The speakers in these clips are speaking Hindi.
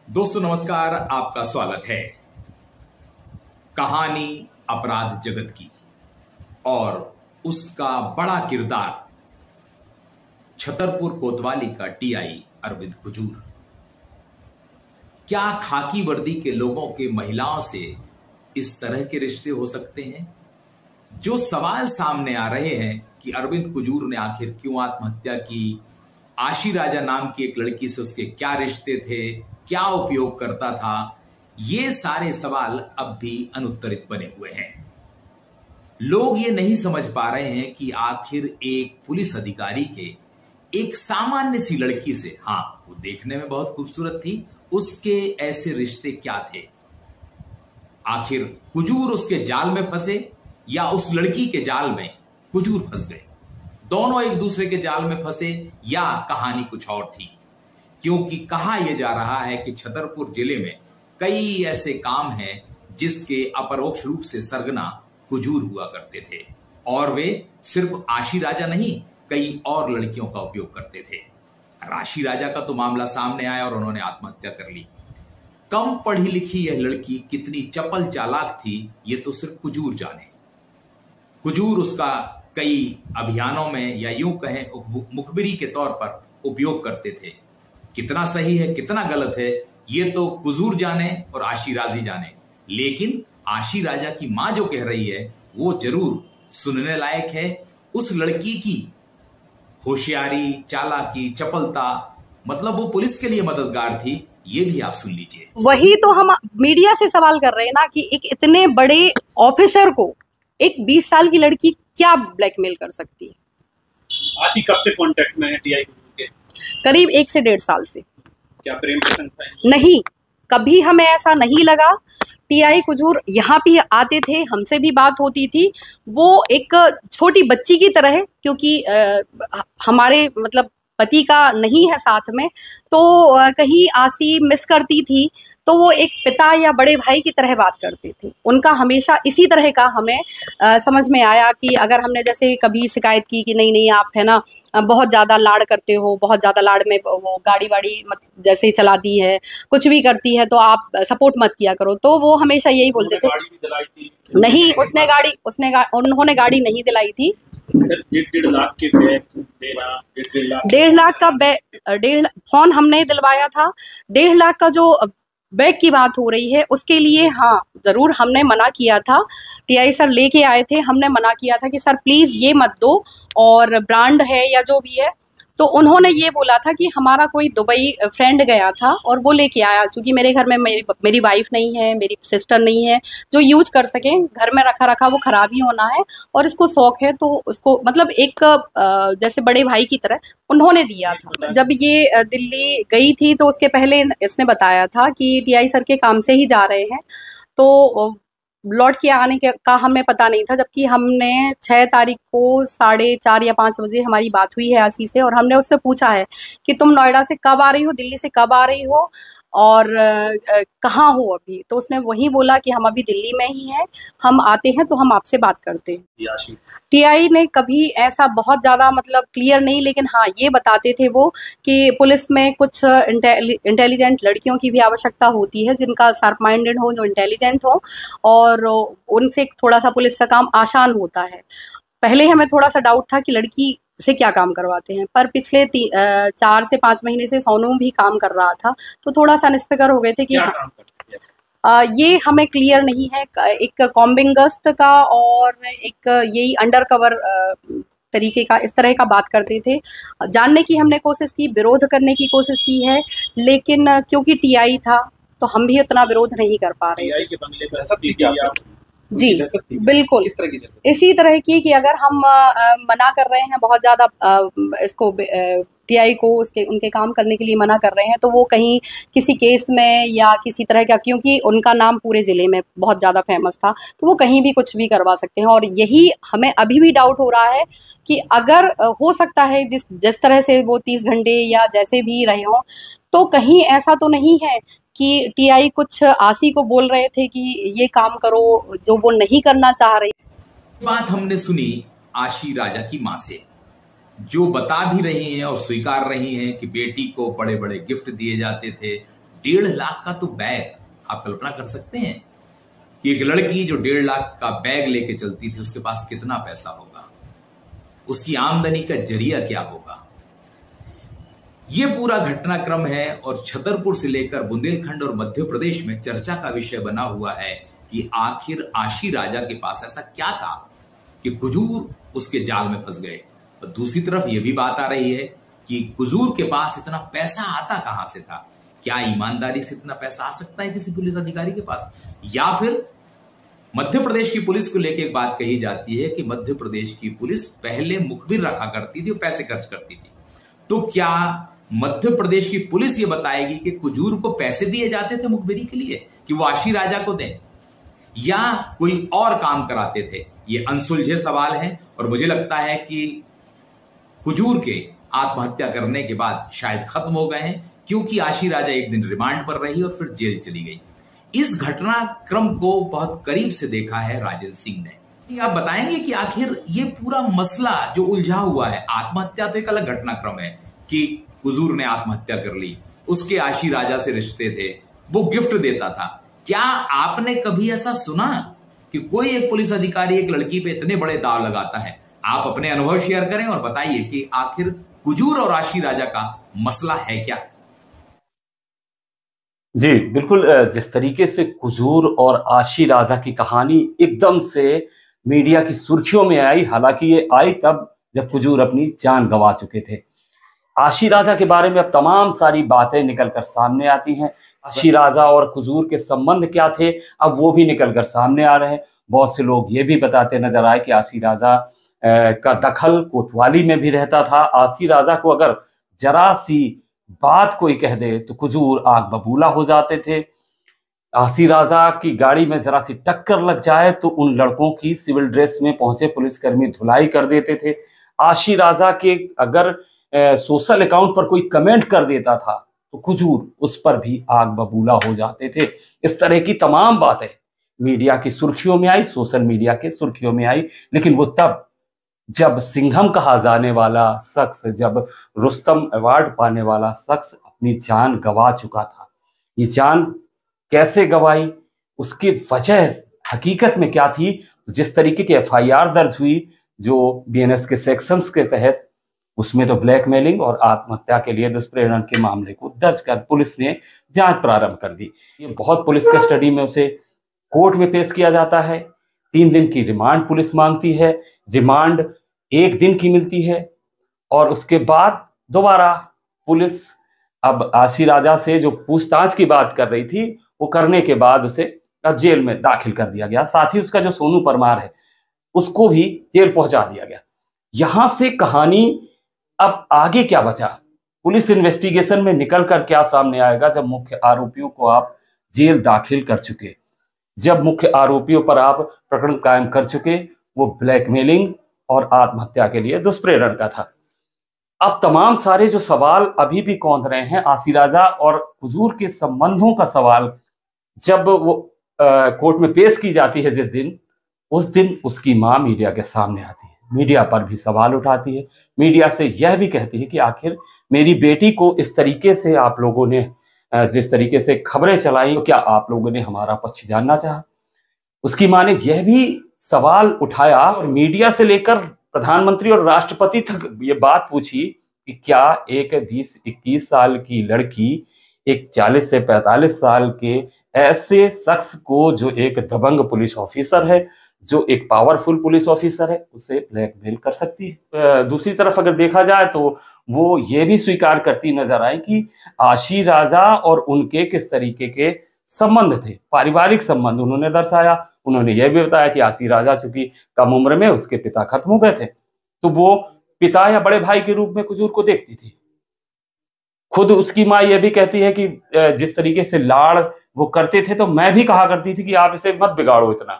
दोस्तों नमस्कार, आपका स्वागत है। कहानी अपराध जगत की और उसका बड़ा किरदार छतरपुर कोतवाली का टीआई अरविंद कुजूर। क्या खाकी वर्दी के लोगों के महिलाओं से इस तरह के रिश्ते हो सकते हैं? जो सवाल सामने आ रहे हैं कि अरविंद कुजूर ने आखिर क्यों आत्महत्या की, आशी राजा नाम की एक लड़की से उसके क्या रिश्ते थे, क्या उपयोग करता था, ये सारे सवाल अब भी अनुत्तरित बने हुए हैं। लोग ये नहीं समझ पा रहे हैं कि आखिर एक पुलिस अधिकारी के एक सामान्य सी लड़की से, हाँ वो देखने में बहुत खूबसूरत थी, उसके ऐसे रिश्ते क्या थे। आखिर कुजूर उसके जाल में फंसे या उस लड़की के जाल में कुजूर फंस गए? दोनों एक दूसरे के जाल में फंसे या कहानी कुछ और थी? क्योंकि कहा यह जा रहा है कि छतरपुर जिले में कई ऐसे काम हैं जिसके अपरोक्ष रूप से सरगना कुजूर हुआ करते थे और वे सिर्फ आशी राजा नहीं, कई और लड़कियों का उपयोग करते थे। आशी राजा का तो मामला सामने आया और उन्होंने आत्महत्या कर ली। कम पढ़ी लिखी यह लड़की कितनी चपल चालाक थी, ये तो सिर्फ कुजूर जाने। कुजूर उसका कई अभियानों में या यूं कहें मुखबिरी के तौर पर उपयोग करते थे। कितना सही है कितना गलत है ये तो कुजूर जाने और आशी राजी जाने, लेकिन आशी राजा की मां जो कह रही है वो जरूर सुनने लायक है। उस लड़की की होशियारी, चालाकी, चपलता, मतलब वो पुलिस के लिए मददगार थी, ये भी आप सुन लीजिए। वही तो हम मीडिया से सवाल कर रहे हैं ना कि एक इतने बड़े ऑफिसर को एक 20 साल की लड़की क्या ब्लैकमेल कर सकती है। आशी कब से कांटेक्ट में है टीआई के? करीब 1 से 1.5 साल से। क्या प्रेम प्रसंग था? नहीं, कभी हमें ऐसा नहीं लगा। टीआई कुजूर यहाँ भी आते थे, हमसे भी बात होती थी। वो एक छोटी बच्ची की तरह है, क्योंकि हमारे मतलब पति का नहीं है साथ में, तो कहीं आशी मिस करती थी तो वो एक पिता या बड़े भाई की तरह बात करते थे। उनका हमेशा इसी तरह का हमें समझ में आया कि अगर हमने जैसे कभी शिकायत की कि नहीं आप है ना बहुत ज़्यादा लाड़ करते हो, बहुत ज़्यादा लाड़ में वो गाड़ी वाड़ी मत जैसे चलाती है, कुछ भी करती है तो आप सपोर्ट मत किया करो, तो वो हमेशा यही बोलते थे। गाड़ी भी दिलाई थी? नहीं, उन्होंने गाड़ी नहीं दिलाई थी। 1.5 लाख के बैग देना, 1.5 लाख का बैग, फोन हमने दिलवाया था। 1.5 लाख का जो बैग की बात हो रही है उसके लिए हाँ ज़रूर हमने मना किया था। टीआई सर लेके आए थे, हमने मना किया था कि सर प्लीज़ ये मत दो, और ब्रांड है या जो भी है। तो उन्होंने ये बोला था कि हमारा कोई दुबई फ्रेंड गया था और वो लेके आया, क्योंकि मेरे घर में मेरी वाइफ नहीं है, मेरी सिस्टर नहीं है जो यूज कर सकें, घर में रखा वो ख़राब ही होना है, और इसको शौक है तो उसको मतलब एक जैसे बड़े भाई की तरह उन्होंने दिया था। जब ये दिल्ली गई थी तो उसके पहले इसने बताया था कि टीआई सर के काम से ही जा रहे हैं, तो लौट के आने का हमें पता नहीं था। जबकि हमने 6 तारीख को 4:30 या 5 बजे हमारी बात हुई है आशी से, और हमने उससे पूछा है कि तुम नोएडा से कब आ रही हो, दिल्ली से कब आ रही हो और कहाँ हो अभी। तो उसने वही बोला कि हम अभी दिल्ली में ही हैं, हम आते हैं तो हम आपसे बात करते हैं। टीआई ने कभी ऐसा बहुत ज़्यादा मतलब क्लियर नहीं, लेकिन हाँ ये बताते थे वो कि पुलिस में कुछ इंटेलिजेंट लड़कियों की भी आवश्यकता होती है, जिनका शार्प माइंडेड हो, जो इंटेलिजेंट हो, और उनसे थोड़ा सा पुलिस का काम आसान होता है। पहले हमें थोड़ा सा डाउट था कि लड़की से क्या काम करवाते हैं, पर पिछले 4 से 5 महीने से सोनू भी काम कर रहा था, तो थोड़ा सा निष्फिक्र हो गए थे कि ये हमें क्लियर नहीं है। एक कॉम्बिंग गश्त का और एक यही अंडर कवर तरीके का, इस तरह का बात करते थे। जानने की हमने कोशिश की, विरोध करने की कोशिश की है, लेकिन क्योंकि टीआई था तो हम भी उतना विरोध नहीं कर पा रहे थे। जी बिल्कुल, इसी तरह की कि अगर हम मना कर रहे हैं बहुत ज़्यादा इसको टीआई को उनके काम करने के लिए मना कर रहे हैं, तो वो कहीं किसी केस में या किसी तरह का, क्योंकि उनका नाम पूरे ज़िले में बहुत ज़्यादा फेमस था, तो वो कहीं भी कुछ भी करवा सकते हैं। और यही हमें अभी भी डाउट हो रहा है कि अगर हो सकता है जिस तरह से वो 30 घंटे या जैसे भी रहे हों, तो कहीं ऐसा तो नहीं है कि टीआई कुछ आशी को बोल रहे थे कि ये काम करो जो वो नहीं करना चाह रही। बात हमने सुनी आशी राजा की मां से, जो बता भी रही हैं और स्वीकार रही हैं कि बेटी को बड़े बड़े गिफ्ट दिए जाते थे, 1.5 लाख का तो बैग, आप कल्पना कर सकते हैं कि एक लड़की जो 1.5 लाख का बैग लेके चलती थी, उसके पास कितना पैसा होगा, उसकी आमदनी का जरिया क्या होगा। यह पूरा घटनाक्रम है और छतरपुर से लेकर बुंदेलखंड और मध्य प्रदेश में चर्चा का विषय बना हुआ है कि आखिर आशी राजा के पास ऐसा क्या था कि कुजूर उसके जाल में फंस गए। और दूसरी तरफ यह भी बात आ रही है कि कुजूर के पास इतना पैसा आता कहां से था। क्या ईमानदारी से इतना पैसा आ सकता है किसी पुलिस अधिकारी के पास? या फिर मध्य प्रदेश की पुलिस को लेकर एक बात कही जाती है कि मध्य प्रदेश की पुलिस पहले मुखबिर रखा करती थी और पैसे खर्च करती थी। तो क्या मध्य प्रदेश की पुलिस ये बताएगी कि कुजूर को पैसे दिए जाते थे मुखबिरी के लिए कि वो आशी राजा को दें, या कोई और काम कराते थे? ये अनसुलझे सवाल हैं और मुझे लगता है कि कुजूर के आत्महत्या करने के बाद शायद खत्म हो गए हैं, क्योंकि आशी राजा एक दिन रिमांड पर रही और फिर जेल चली गई। इस घटनाक्रम को बहुत करीब से देखा है राजेंद्र सिंह ने। आप बताएंगे कि आखिर ये पूरा मसला जो उलझा हुआ है, आत्महत्या तो एक अलग घटनाक्रम है कि कुजूर ने आत्महत्या कर ली, उसके आशी राजा से रिश्ते थे, वो गिफ्ट देता था। क्या आपने कभी ऐसा सुना कि कोई एक पुलिस अधिकारी एक लड़की पे इतने बड़े दाव लगाता है? आप अपने अनुभव शेयर करें और बताइए कि आखिर कुजूर और आशी राजा का मसला है क्या। जी बिल्कुल, जिस तरीके से कुजूर और आशी राजा की कहानी एकदम से मीडिया की सुर्खियों में आई, हालांकि ये आई तब जब कुजूर अपनी जान गंवा चुके थे। आशी राजा के बारे में अब तमाम सारी बातें निकलकर सामने आती हैं। आशी राजा और कुजूर के संबंध क्या थे, अब वो भी निकलकर सामने आ रहे हैं। बहुत से लोग ये भी बताते नजर आए कि आशी राजा का दखल कोतवाली में भी रहता था। आशी राजा को अगर जरा सी बात कोई कह दे तो कुजूर आग बबूला हो जाते थे। आशी राजा की गाड़ी में जरा सी टक्कर लग जाए तो उन लड़कों की सिविल ड्रेस में पहुंचे पुलिसकर्मी धुलाई कर देते थे। आशी राजा के अगर सोशल अकाउंट पर कोई कमेंट कर देता था तो कुजूर उस पर भी आग बबूला हो जाते थे। इस तरह की तमाम बातें मीडिया की सुर्खियों में आई, सोशल मीडिया के सुर्खियों में आई, लेकिन वो तब जब सिंघम कहा जाने वाला शख्स, जब रुस्तम अवार्ड पाने वाला शख्स अपनी जान गंवा चुका था। ये जान कैसे गंवाई, उसकी वजह हकीकत में क्या थी? जिस तरीके की एफआईआर दर्ज हुई जो बीएनएस के सेक्शंस के तहत, उसमें तो ब्लैकमेलिंग और आत्महत्या के लिए दुष्प्रेरण के मामले को दर्ज कर पुलिस ने जांच प्रारंभ कर दी। ये बहुत पुलिस कस्टडी में उसे कोर्ट में पेश किया जाता है। 3 दिन की रिमांड पुलिस मांगती है, रिमांड 1 दिन की मिलती है और उसके बाद दोबारा पुलिस अब आशी राजा से जो पूछताछ की बात कर रही थी वो करने के बाद उसे अब जेल में दाखिल कर दिया गया। साथ ही उसका जो सोनू परमार है उसको भी जेल पहुंचा दिया गया। यहां से कहानी अब आगे क्या बचा, पुलिस इन्वेस्टिगेशन में निकल कर क्या सामने आएगा जब मुख्य आरोपियों को आप जेल दाखिल कर चुके, जब मुख्य आरोपियों पर आप प्रकरण कायम कर चुके, वो ब्लैकमेलिंग और आत्महत्या के लिए दुष्प्रेरण का था। अब तमाम सारे जो सवाल अभी भी कौंध रहे हैं, आशी राजा और हुजूर के संबंधों का सवाल जब वो कोर्ट में पेश की जाती है जिस दिन, उस दिन उसकी मां मीडिया के सामने आती है, मीडिया पर भी सवाल उठाती है, मीडिया से यह भी कहती है कि आखिर मेरी बेटी को इस तरीके से आप लोगों ने जिस तरीके से खबरें चलाई, तो क्या आप लोगों ने हमारा पक्ष जानना चाहा। उसकी मां ने यह भी सवाल उठाया और मीडिया से लेकर प्रधानमंत्री और राष्ट्रपति तक ये बात पूछी कि क्या एक 20-21 साल की लड़की एक 40 से 45 साल के ऐसे शख्स को, जो एक दबंग पुलिस ऑफिसर है, जो एक पावरफुल पुलिस ऑफिसर है, उसे ब्लैकमेल कर सकती है। दूसरी तरफ अगर देखा जाए तो वो ये भी स्वीकार करती नजर आए कि आशी राजा और उनके किस तरीके के संबंध थे, पारिवारिक संबंध उन्होंने दर्शाया। उन्होंने यह भी बताया कि आशी राजा चूंकि कम उम्र में उसके पिता खत्म हो गए थे, तो वो पिता या बड़े भाई के रूप में हुजूर को देखती थी। खुद उसकी माँ यह भी कहती है कि जिस तरीके से लाड़ वो करते थे, तो मैं भी कहा करती थी कि आप इसे मत बिगाड़ो इतना,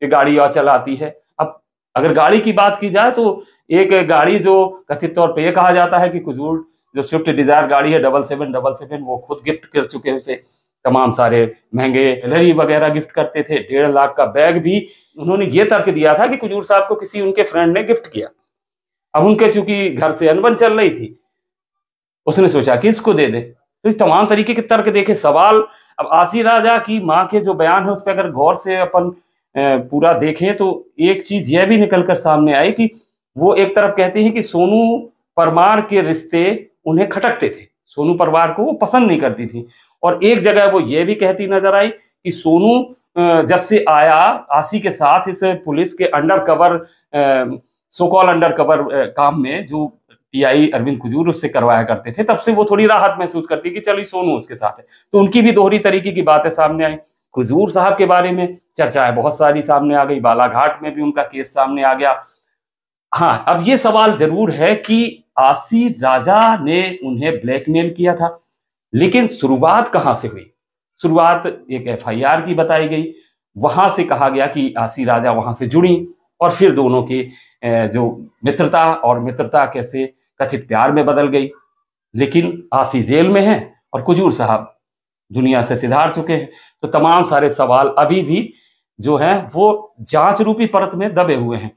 कि गाड़ी और चलाती है। अब अगर गाड़ी की बात की जाए तो एक गाड़ी जो कथित तौर पे ये कहा जाता है कि हुजूर जो स्विफ्ट डिजायर गाड़ी है 7777, वो खुद गिफ्ट कर चुके हैं उसे, तमाम सारे महंगे ज्वेलरी वगैरह गिफ्ट करते थे। 1.5 लाख का बैग भी उन्होंने ये तर्क दिया था कि हुजूर साहब को किसी उनके फ्रेंड ने गिफ्ट किया। अब उनके चूंकि घर से अनबन चल रही थी, उसने सोचा कि इसको दे दे। तो इस तमाम तरीके के तर्क देखे। सवाल अब आशी राजा की माँ के जो बयान है उस पर अगर गौर से अपन पूरा देखें तो एक चीज यह भी निकलकर सामने आई कि वो एक तरफ कहती है कि सोनू परमार के रिश्ते उन्हें खटकते थे, सोनू परमार को वो पसंद नहीं करती थी। और एक जगह वो ये भी कहती नजर आई कि सोनू जब से आया आशी के साथ इस पुलिस के under cover so call under cover काम में जो टीआई अरविंद कुजूर उससे करवाया करते थे, तब से वो थोड़ी राहत महसूस करती कि चलिए सोनू उसके साथ है। तो उनकी भी दोहरी तरीके की बातें सामने आई। कुजूर साहब के बारे में चर्चाएं बहुत सारी सामने आ गई, बालाघाट में भी उनका केस सामने आ गया। हाँ, अब ये सवाल जरूर है कि आशी राजा ने उन्हें ब्लैकमेल किया था, लेकिन शुरुआत कहां से हुई? शुरुआत एक एफआईआर की बताई गई, वहां से कहा गया कि आशी राजा वहां से जुड़ी और फिर दोनों की जो मित्रता कैसे कथित प्यार में बदल गई। लेकिन आशी जेल में है और कुजूर साहब दुनिया से सिधार चुके हैं। तो तमाम सारे सवाल अभी भी जो हैं वो जांच रूपी परत में दबे हुए हैं।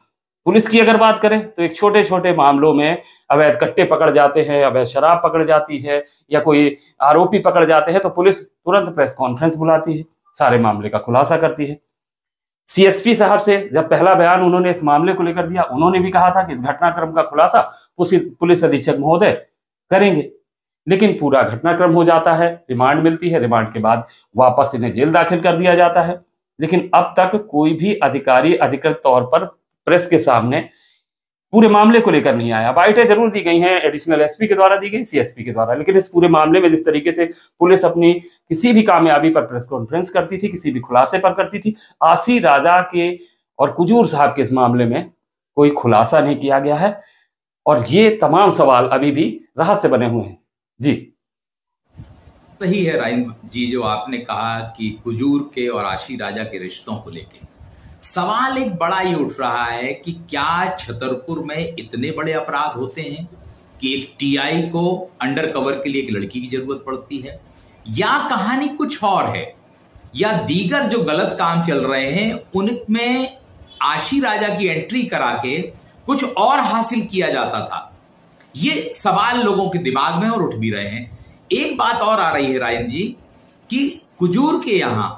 पुलिस की अगर बात करें तो एक छोटे छोटे मामलों में अवैध कट्टे पकड़ जाते हैं, अवैध शराब पकड़ जाती है या कोई आरोपी पकड़ जाते हैं तो पुलिस तुरंत प्रेस कॉन्फ्रेंस बुलाती है, सारे मामले का खुलासा करती है। सीएसपी साहब से जब पहला बयान उन्होंने इस मामले को लेकर दिया, उन्होंने भी कहा था कि इस घटनाक्रम का खुलासा पुलिस अधीक्षक महोदय करेंगे। लेकिन पूरा घटनाक्रम हो जाता है, रिमांड मिलती है, रिमांड के बाद वापस इन्हें जेल दाखिल कर दिया जाता है। लेकिन अब तक कोई भी अधिकारी अधिकृत तौर पर प्रेस के सामने पूरे मामले को लेकर नहीं आया। बाइटें जरूर दी गई हैं, एडिशनल एसपी के द्वारा दी गई, सीएसपी के द्वारा, लेकिन इस पूरे मामले में जिस तरीके से पुलिस अपनी किसी भी कामयाबी पर प्रेस कॉन्फ्रेंस करती थी, किसी भी खुलासे पर करती थी, आशी राजा के और कुजूर साहब के इस मामले में कोई खुलासा नहीं किया गया है। और ये तमाम सवाल अभी भी रहस्य बने हुए हैं। जी सही है राइन जी जो आपने कहा कि कुजूर के और आशी राजा के रिश्तों को लेकर सवाल एक बड़ा ही उठ रहा है कि क्या छतरपुर में इतने बड़े अपराध होते हैं कि एक टीआई को अंडर कवर के लिए एक लड़की की जरूरत पड़ती है, या कहानी कुछ और है, या दीगर जो गलत काम चल रहे हैं उनमें आशी राजा की एंट्री करा के कुछ और हासिल किया जाता था। ये सवाल लोगों के दिमाग में और उठ भी रहे हैं। एक बात और आ रही है रायन जी कि कुजूर के यहां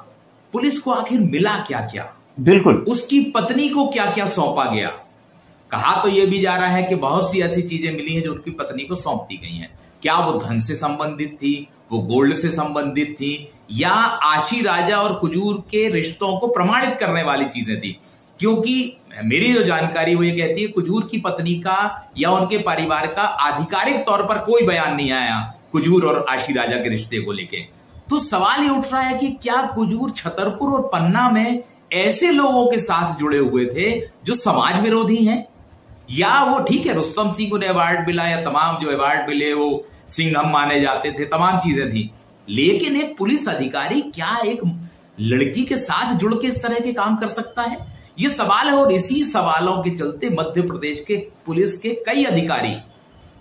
पुलिस को आखिर मिला क्या क्या, बिल्कुल उसकी पत्नी को क्या क्या सौंपा गया। कहा तो यह भी जा रहा है कि बहुत सी ऐसी चीजें मिली हैं जो उनकी पत्नी को सौंप दी गई हैं। क्या वो धन से संबंधित थी, वो गोल्ड से संबंधित थी, या आशी राजा और कुजूर के रिश्तों को प्रमाणित करने वाली चीजें थी? क्योंकि मेरी जो जानकारी वो ये कहती है कुजूर की पत्नी का या उनके परिवार का आधिकारिक तौर पर कोई बयान नहीं आया कुजूर और आशी राजा के रिश्ते को लेके। तो सवाल ये उठ रहा है कि क्या कुजूर छतरपुर और पन्ना में ऐसे लोगों के साथ जुड़े हुए थे जो समाज विरोधी हैं, या वो ठीक है रुस्तम सिंह को अवार्ड मिला या तमाम जो अवार्ड मिले वो सिंघम माने जाते थे, तमाम चीजें थी, लेकिन एक पुलिस अधिकारी क्या एक लड़की के साथ जुड़ के इस तरह के काम कर सकता है? ये सवाल है। और इसी सवालों के चलते मध्य प्रदेश के पुलिस के कई अधिकारी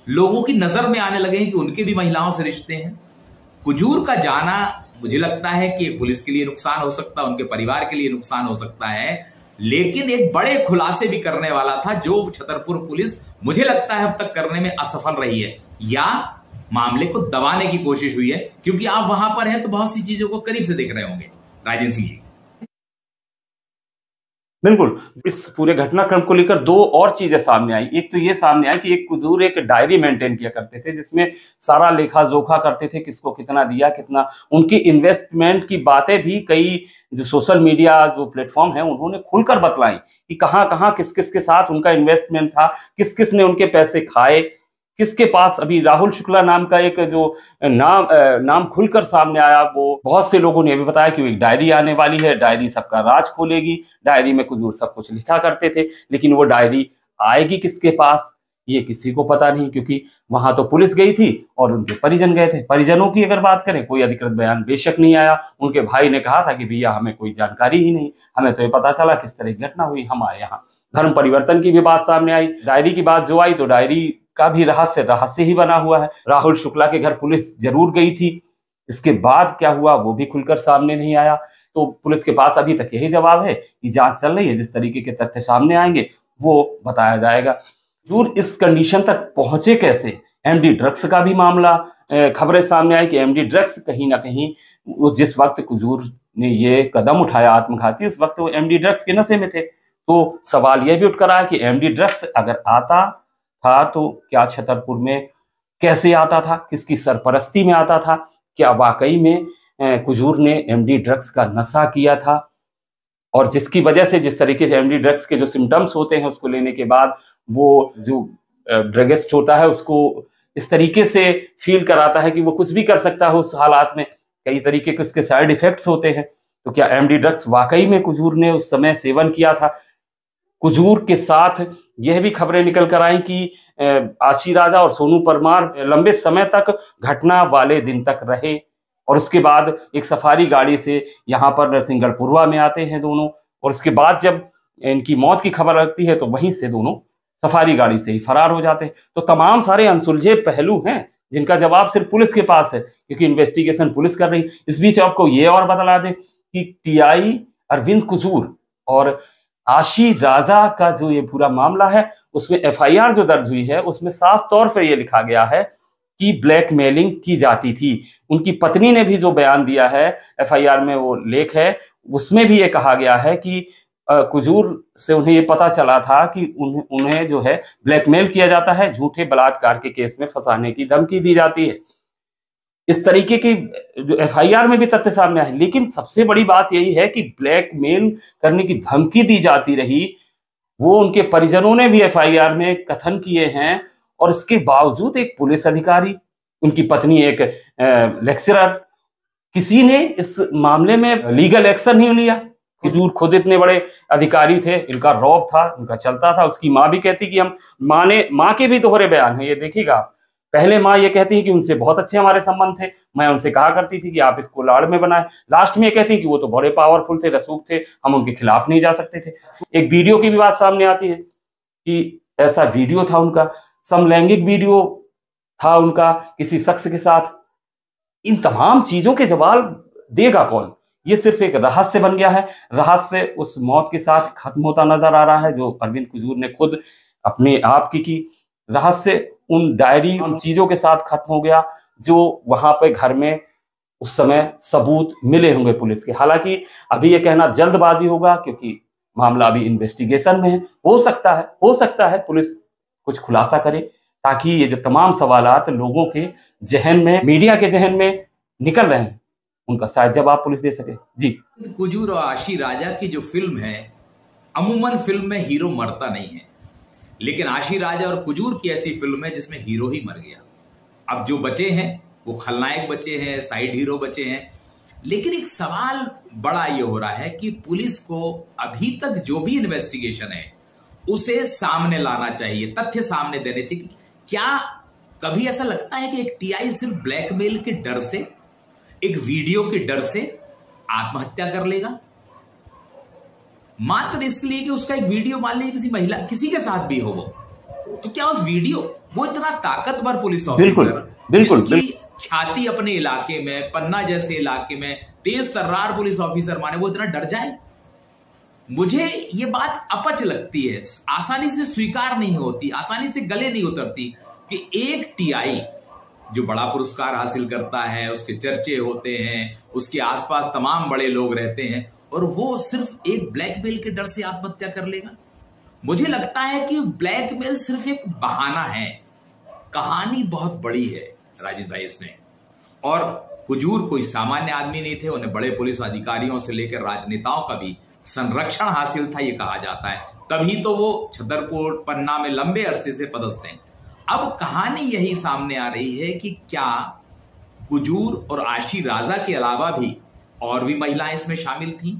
लोगों की नजर में आने लगे हैं कि उनके भी महिलाओं से रिश्ते हैं। कुजूर का जाना मुझे लगता है कि पुलिस के लिए नुकसान हो सकता है, उनके परिवार के लिए नुकसान हो सकता है, लेकिन एक बड़े खुलासे भी करने वाला था जो छतरपुर पुलिस मुझे लगता है अब तक करने में असफल रही है, या मामले को दबाने की कोशिश हुई है। क्योंकि आप वहां पर हैं तो बहुत सी चीजों को करीब से देख रहे होंगे राजन सिंह जी। बिल्कुल, इस पूरे घटनाक्रम को लेकर दो और चीजें सामने आई। एक तो ये सामने आई कि एक कुजूर एक डायरी मेंटेन किया करते थे जिसमें सारा लेखा जोखा करते थे, किसको कितना दिया, कितना उनकी इन्वेस्टमेंट की बातें भी कई जो सोशल मीडिया जो प्लेटफॉर्म है उन्होंने खुलकर बतलाई कि कहाँ कहाँ किस किस के साथ उनका इन्वेस्टमेंट था, किस किस ने उनके पैसे खाए, किसके पास। अभी राहुल शुक्ला नाम का एक जो नाम खुलकर सामने आया, वो बहुत से लोगों ने भी बताया कि वो एक डायरी आने वाली है, डायरी सबका राज खोलेगी। डायरी में कुजूर सब कुछ लिखा करते थे, लेकिन वो डायरी आएगी किसके पास ये किसी को पता नहीं, क्योंकि वहां तो पुलिस गई थी और उनके परिजन गए थे। परिजनों की अगर बात करें कोई अधिकृत बयान बेशक नहीं आया। उनके भाई ने कहा था कि भैया हमें कोई जानकारी ही नहीं, हमें तो ये पता चला किस तरह की घटना हुई, हम आए यहाँ। धर्म परिवर्तन की भी बात सामने आई। डायरी की बात जो आई तो डायरी का भी रहस्य ही बना हुआ है। राहुल शुक्ला के घर पुलिस जरूर गई थी, इसके बाद क्या हुआ वो भी खुलकर सामने नहीं आया। तो पुलिस के पास अभी तक यही जवाब है कि जांच चल रही है, जिस तरीके के तथ्य सामने आएंगे वो बताया जाएगा। कुजूर इस कंडीशन तक पहुंचे कैसे? एमडी ड्रग्स का भी मामला खबरें सामने आई कि एमडी ड्रग्स कहीं ना कहीं वो जिस वक्त कुजूर ने ये कदम उठाया आत्मघाती, उस वक्त वो एमडी ड्रग्स के नशे में थे। तो सवाल यह भी उठ कर आया कि एमडी ड्रग्स अगर आता था तो क्या छतरपुर में कैसे आता था, किसकी सरपरस्ती में आता था, क्या वाकई में कुजूर ने एमडी ड्रग्स का नशा किया था, और जिसकी वजह से जिस तरीके से एमडी ड्रग्स के जो सिम्टम्स होते हैं उसको लेने के बाद वो जो ड्रगिस्ट होता है उसको इस तरीके से फील कराता है कि वो कुछ भी कर सकता है उस हालात में, कई तरीके के उसके साइड इफेक्ट्स होते हैं। तो क्या एमडी ड्रग्स वाकई में कुजूर ने उस समय सेवन किया था? कुजूर के साथ यह भी खबरें निकल कर आई कि आशी राजा और सोनू परमार लंबे समय तक घटना वाले दिन तक रहे, और उसके बाद एक सफारी गाड़ी से यहाँ पर नरसिंहगढ़पुरवा में आते हैं दोनों, और उसके बाद जब इनकी मौत की खबर लगती है तो वहीं से दोनों सफारी गाड़ी से ही फरार हो जाते हैं। तो तमाम सारे अनसुलझे पहलू हैं जिनका जवाब सिर्फ पुलिस के पास है, क्योंकि इन्वेस्टिगेशन पुलिस कर रही। इस बीच आपको ये और बता दें कि टीआई अरविंद कुजूर और आशी राजा का जो ये पूरा मामला है उसमें एफआईआर जो दर्ज हुई है उसमें साफ तौर पर यह लिखा गया है कि ब्लैकमेलिंग की जाती थी। उनकी पत्नी ने भी जो बयान दिया है, एफआईआर में वो लेख है, उसमें भी ये कहा गया है कि कुजूर से उन्हें ये पता चला था कि उन्हें जो है ब्लैकमेल किया जाता है, झूठे बलात्कार के केस में फंसाने की धमकी दी जाती है। इस तरीके की जो एफआईआर में भी तथ्य सामने आए। लेकिन सबसे बड़ी बात यही है कि ब्लैकमेल करने की धमकी दी जाती रही, वो उनके परिजनों ने भी एफआईआर में कथन किए हैं, और इसके बावजूद एक पुलिस अधिकारी, उनकी पत्नी एक लेक्चरर, किसी ने इस मामले में लीगल एक्शन नहीं लिया। कुजूर खुद इतने बड़े अधिकारी थे, इनका रौब था, इनका चलता था। उसकी माँ भी कहती कि हम माँ के भी दोहरे बयान है, ये देखिएगा। पहले माँ ये कहती है कि उनसे बहुत अच्छे हमारे संबंध थे, मैं उनसे कहा करती थी कि आप इसको लाड़ में बनाएं। लास्ट में ये कहती है कि वो तो बड़े पावरफुल थे, रसूख थे, हम उनके खिलाफ नहीं जा सकते थे। एक वीडियो की भी बात सामने आती है कि ऐसा वीडियो था उनका, समलैंगिक वीडियो था उनका किसी शख्स के साथ। इन तमाम चीजों के जवाब देगा कौन? ये सिर्फ एक रहस्य बन गया है। रहस्य उस मौत के साथ खत्म होता नजर आ रहा है जो अरविंद कुजूर ने खुद अपने आप की। रहस्य उन डायरी, उन चीजों के साथ खत्म हो गया जो वहां पे घर में उस समय सबूत मिले होंगे पुलिस के। हालांकि अभी ये कहना जल्दबाजी होगा क्योंकि मामला अभी इन्वेस्टिगेशन में है। हो सकता है पुलिस कुछ खुलासा करे ताकि ये जो तमाम सवालात लोगों के जहन में, मीडिया के जहन में निकल रहे हैं, उनका शायद जवाब पुलिस दे सके। जी, कुजूर और आशी राजा की जो फिल्म है, अमूमन फिल्म में हीरो मरता नहीं है, लेकिन आशी राजा और कुजूर की ऐसी फिल्म है जिसमें हीरो ही मर गया। अब जो बचे हैं वो खलनायक बचे हैं, साइड हीरो बचे हैं। लेकिन एक सवाल बड़ा ये हो रहा है कि पुलिस को अभी तक जो भी इन्वेस्टिगेशन है उसे सामने लाना चाहिए, तथ्य सामने देने चाहिए। क्या कभी ऐसा लगता है कि एक टीआई सिर्फ ब्लैकमेल के डर से, एक वीडियो के डर से आत्महत्या कर लेगा? मात्र इसलिए कि उसका एक वीडियो मान लीजिए किसी महिला, किसी के साथ भी हो वो, तो क्या उस वीडियो, वो इतना ताकतवर पुलिस ऑफिसर, बिल्कुल ख्याति अपने इलाके में, पन्ना जैसे इलाके में तेज तर्रार पुलिस ऑफिसर माने, वो इतना डर जाए? मुझे ये बात अपच लगती है, आसानी से स्वीकार नहीं होती, आसानी से गले नहीं उतरती कि एक टीआई जो बड़ा पुरस्कार हासिल करता है, उसके चर्चे होते हैं, उसके आसपास तमाम बड़े लोग रहते हैं, और वो सिर्फ एक ब्लैकमेल के डर से आत्महत्या कर लेगा। मुझे लगता है कि ब्लैकमेल सिर्फ एक बहाना है। कहानी बहुत बड़ी है राजीव भाई इसमें, और कुजूर कोई सामान्य आदमी नहीं थे, उन्हें बड़े पुलिस अधिकारियों से लेकर राजनेताओं का भी संरक्षण हासिल था, ये कहा जाता है, तभी तो वो छतरपुर पन्ना में लंबे अरसे से पदस्थ हैं। अब कहानी यही सामने आ रही है कि क्या कुजूर और आशी राजा के अलावा भी और भी महिलाएं इसमें शामिल थी,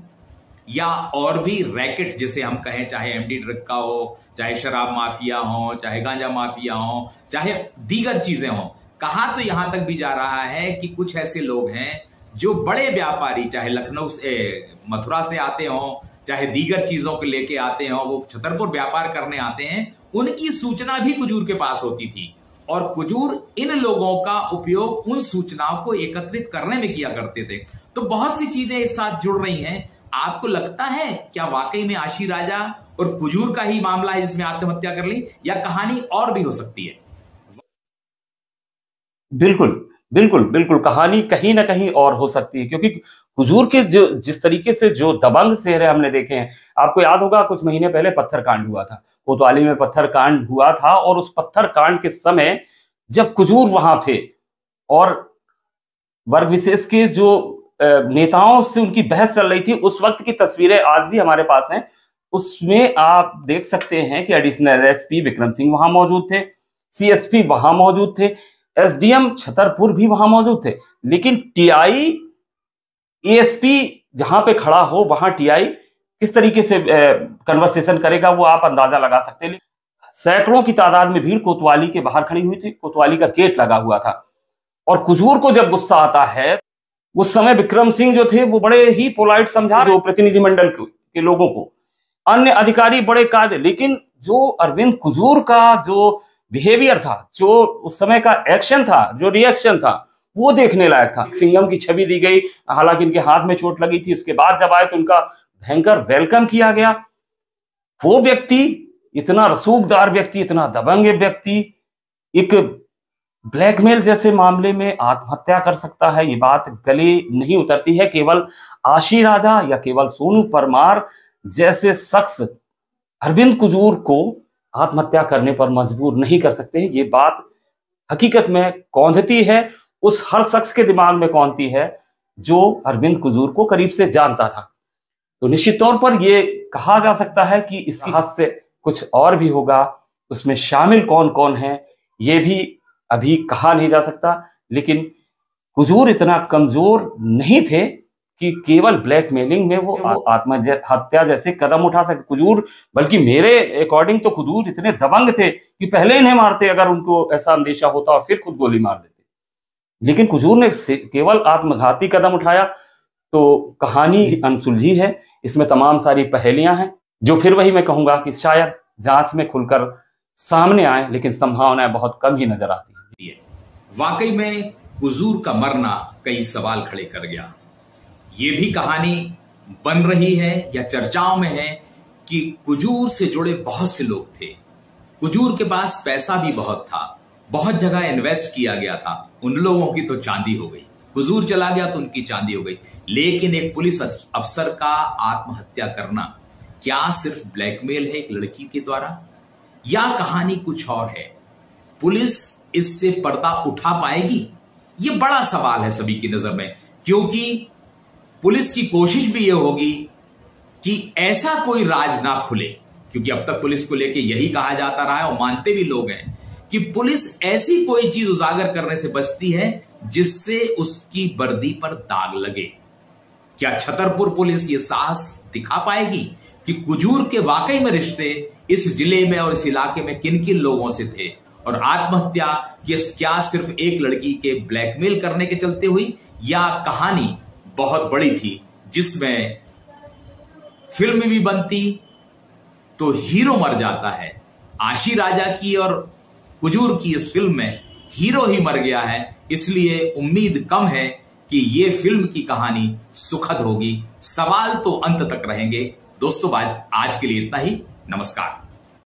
या और भी रैकेट जिसे हम कहें, चाहे एमडी ड्रग का हो, चाहे शराब माफिया हो, चाहे गांजा माफिया हो, चाहे दीगर चीजें हो। कहा तो यहां तक भी जा रहा है कि कुछ ऐसे लोग हैं जो बड़े व्यापारी, चाहे लखनऊ से, मथुरा से आते हो, चाहे दीगर चीजों को लेके आते हो, वो छतरपुर व्यापार करने आते हैं, उनकी सूचना भी कुजूर के पास होती थी, और कुजूर इन लोगों का उपयोग उन सूचनाओं को एकत्रित करने में किया करते थे। तो बहुत सी चीजें एक साथ जुड़ रही हैं आपको लगता है क्या वाकई में आशी राजा और कुजूर का ही मामला है जिसमें आत्महत्या कर ली, या कहानी और भी हो सकती है? बिल्कुल बिल्कुल बिल्कुल, कहानी कहीं ना कहीं और हो सकती है, क्योंकि हुजूर के जो जिस तरीके से जो दबंग चेहरे हमने देखे हैं, आपको याद होगा कुछ महीने पहले पत्थर कांड हुआ था, कोतवाली में पत्थर कांड हुआ था, और उस पत्थर कांड के समय जब हुजूर वहां थे और वर्ग विशेष के जो नेताओं से उनकी बहस चल रही थी, उस वक्त की तस्वीरें आज भी हमारे पास हैं। उसमें आप देख सकते हैं कि एडिशनल एसपी विक्रम सिंह वहां मौजूद थे, सीएसपी वहां मौजूद थे, एसडीएम छतरपुर भी वहां मौजूद थे, लेकिन टीआई एएसपी जहां पे खड़ा हो वहां टीआई किस तरीके से कन्वर्सेशन करेगा वो आप अंदाजा लगा सकते हैं। सैकड़ों की तादाद में भीड़ कोतवाली के बाहर खड़ी हुई थी, कोतवाली का गेट लगा हुआ था, और कुजूर को जब गुस्सा आता है, उस समय विक्रम सिंह जो थे वो बड़े ही पोलाइट समझा रहे प्रतिनिधिमंडल के लोगों को, अन्य अधिकारी बड़े कायदे, लेकिन जो अरविंद कुजूर का जो बिहेवियर था, जो उस समय का एक्शन था, जो रिएक्शन था, वो देखने लायक था। सिंघम की छवि दी गई, हालांकि इनके हाथ में चोट लगी थी, उसके बाद जब आए तो उनका भयंकर वेलकम किया गया। वो व्यक्ति, इतना रसूखदार व्यक्ति, इतना दबंग व्यक्ति, एक ब्लैकमेल जैसे मामले में आत्महत्या कर सकता है, ये बात गले नहीं उतरती है। केवल आशी राजा या केवल सोनू परमार जैसे शख्स अरविंद कुजूर को आत्महत्या करने पर मजबूर नहीं कर सकते हैं। ये बात हकीकत में कौंधती है, उस हर शख्स के दिमाग में कौंधती है जो अरविंद कुजूर को करीब से जानता था। तो निश्चित तौर पर यह कहा जा सकता है कि इसके हाथ से कुछ और भी होगा, उसमें शामिल कौन कौन है ये भी अभी कहा नहीं जा सकता, लेकिन कुजूर इतना कमजोर नहीं थे कि केवल ब्लैकमेलिंग में वो आत्महत्या जैसे कदम उठा सकते। कुजूर, बल्कि मेरे अकॉर्डिंग तो कुजूर इतने दबंग थे कि पहले इन्हें मारते अगर उनको ऐसा अंदेशा होता, और फिर खुद गोली मार देते, लेकिन कुजूर ने केवल आत्मघाती कदम उठाया। तो कहानी अनसुलझी है, इसमें तमाम सारी पहेलियां हैं जो फिर वही मैं कहूंगा कि शायद जांच में खुलकर सामने आए, लेकिन संभावनाएं बहुत कम ही नजर आती है। वाकई में कुजूर का मरना कई सवाल खड़े कर गया। ये भी कहानी बन रही है या चर्चाओं में है कि कुजूर से जुड़े बहुत से लोग थे, कुजूर के पास पैसा भी बहुत था, बहुत जगह इन्वेस्ट किया गया था, उन लोगों की तो चांदी हो गई, कुजूर चला गया तो उनकी चांदी हो गई। लेकिन एक पुलिस अफसर का आत्महत्या करना क्या सिर्फ ब्लैकमेल है एक लड़की के द्वारा, या कहानी कुछ और है? पुलिस इससे पर्दा उठा पाएगी? ये बड़ा सवाल है सभी की नजर में, क्योंकि पुलिस की कोशिश भी यह होगी कि ऐसा कोई राज ना खुले, क्योंकि अब तक पुलिस को लेके यही कहा जाता रहा है और मानते भी लोग हैं कि पुलिस ऐसी कोई चीज उजागर करने से बचती है जिससे उसकी वर्दी पर दाग लगे। क्या छतरपुर पुलिस ये साहस दिखा पाएगी कि कुजूर के वाकई में रिश्ते इस जिले में और इस इलाके में किन किन लोगों से थे, और आत्महत्या ये क्या सिर्फ एक लड़की के ब्लैकमेल करने के चलते हुई, या कहानी बहुत बड़ी थी जिसमें फिल्म भी बनती तो हीरो मर जाता है। आशी राजा की और कुजूर की इस फिल्म में हीरो ही मर गया है, इसलिए उम्मीद कम है कि ये फिल्म की कहानी सुखद होगी। सवाल तो अंत तक रहेंगे। दोस्तों, आज के लिए इतना ही। नमस्कार।